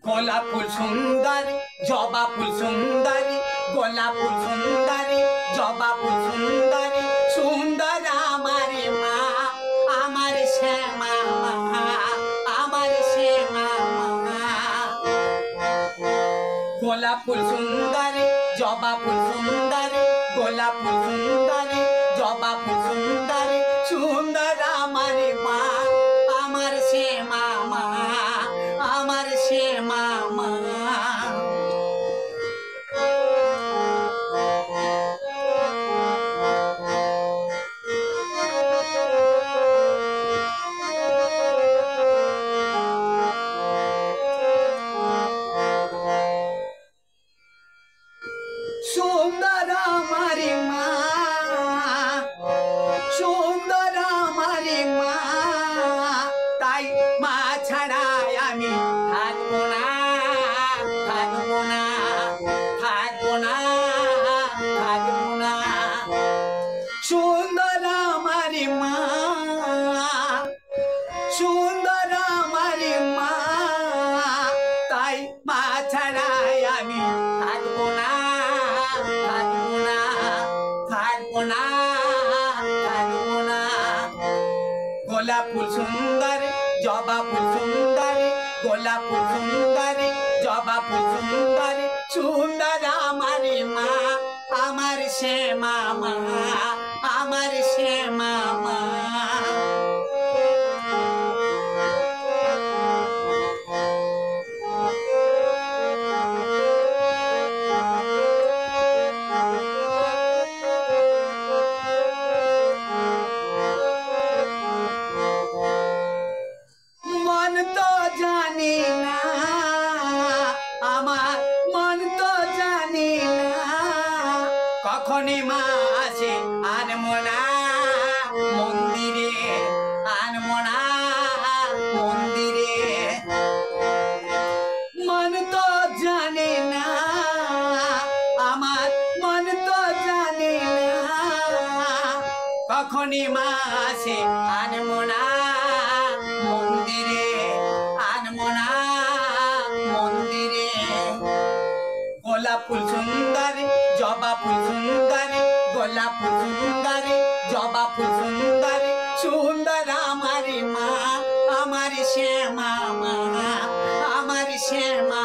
গোলাপ ফুল সুন্দরী, জবা ফুল সুন্দরী, গোলাপ ফুল সুন্দরী, জবা ফুল সুন্দরী, সুন্দর আমার মা, আমার শ্যামা মা, আমার শ্যামা মা। গোলাপ ফুল সুন্দরী, জবা ফুল সুন্দরী, গোলাপ ফুল সুন্দরী, জবা ফুল সুন্দরী, সুন্দর আমার মা, আমার শ্যামা মা, আমার শ্যামা মা। সুন্দর আমার মা, সুন্দর আমার মা, তাই মা ছাড়া আমি থাকবো না, থাকবো না, থাকবো না, থাকবো না। সুন্দর আমার মা, সুন্দর আমার মা, তাই মা ছাড়া আমি থাকবো না, থাকবো না, থাকবো না, থাকবো না। গোলাপ ফুল সুন্দরী, জবা ফুল সুন্দরী, গোলাপ ফুল সুন্দরী, জবা ফুল সুন্দরী, সুন্দর আমার মা, আমার শ্যামা মা, আমার শ্যামা মা। মন তো জানি না, আমার মন তো জানি না, কখনই মা আসে আনবো না মন্দিরে, আনবো না মন্দিরে। মন তো জানে না, আমার মন তো জানে না, কখনই মা আসে আনবো না মন্দিরে, আনবো না মন্দিরে। গোলাপ ফুল সুন্দরী, জবা ফুল সুন্দরী, গোলাপ ফুল সুন্দরী, জবা ফুল সুন্দরী, সুন্দর আমার মা, আমার শ্যামা মা, আমার শ্যামা